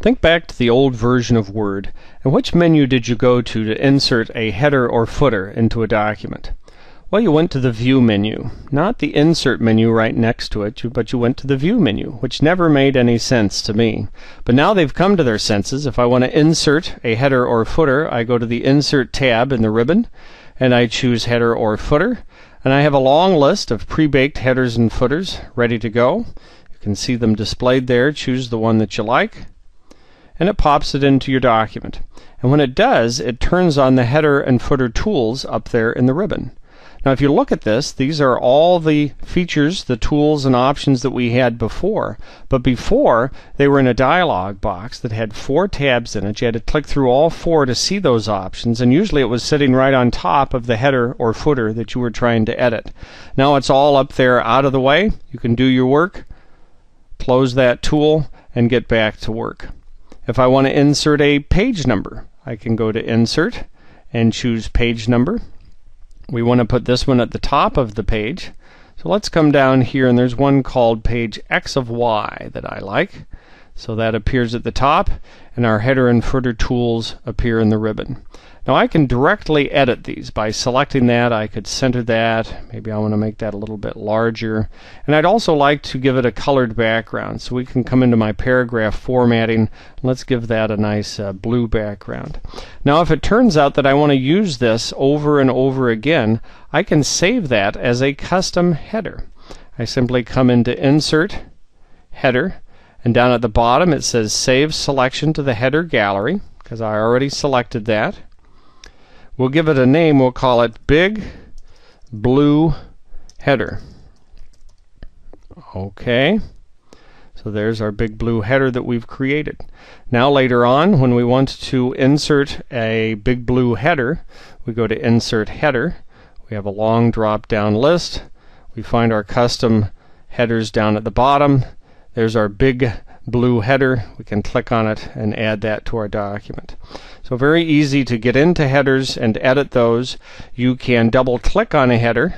Think back to the old version of Word, and which menu did you go to insert a header or footer into a document? Well, you went to the View menu, not the Insert menu right next to it, but you went to the View menu, which never made any sense to me. But now they've come to their senses. If I want to insert a header or footer, I go to the Insert tab in the ribbon, and I choose Header or Footer, and I have a long list of pre-baked headers and footers ready to go. You can see them displayed there. Choose the one that you like, and it pops it into your document. And when it does, it turns on the header and footer tools up there in the ribbon. Now if you look at this, these are all the features, the tools and options that we had before. But before, they were in a dialog box that had 4 tabs in it. You had to click through all 4 to see those options, and usually it was sitting right on top of the header or footer that you were trying to edit. Now it's all up there out of the way. You can do your work, close that tool, and get back to work. If I want to insert a page number, I can go to Insert and choose Page Number. We want to put this one at the top of the page. So let's come down here, and there's one called Page X of Y that I like. So that appears at the top, and our header and footer tools appear in the ribbon. Now I can directly edit these. By selecting that, I could center that. Maybe I want to make that a little bit larger. And I'd also like to give it a colored background. So we can come into my paragraph formatting. Let's give that a nice blue background. Now if it turns out that I want to use this over and over again, I can save that as a custom header. I simply come into Insert, Header, and down at the bottom it says Save Selection to the Header Gallery, because I already selected that. We'll give it a name. We'll call it Big Blue Header. Okay. So there's our big blue header that we've created. Now later on, when we want to insert a big blue header, we go to Insert Header. We have a long drop-down list. We find our custom headers down at the bottom. There's our big blue header. We can click on it and add that to our document. So very easy to get into headers and edit those. You can double click on a header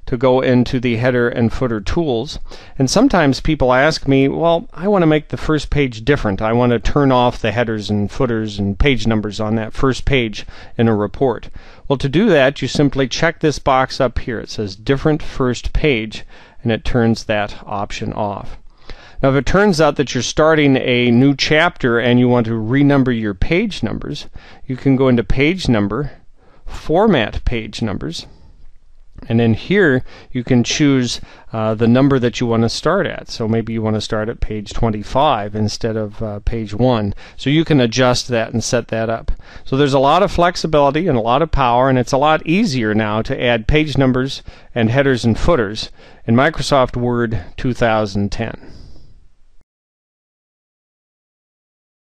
to go into the header and footer tools. And sometimes people ask me, well, I want to make the first page different. I want to turn off the headers and footers and page numbers on that first page in a report. Well, to do that, you simply check this box up here. It says Different First Page, and it turns that option off. Now if it turns out that you're starting a new chapter and you want to renumber your page numbers, you can go into Page Number, Format Page Numbers, and in here you can choose the number that you want to start at. So maybe you want to start at page 25 instead of page 1. So you can adjust that and set that up. So there's a lot of flexibility and a lot of power, and it's a lot easier now to add page numbers and headers and footers in Microsoft Word 2010.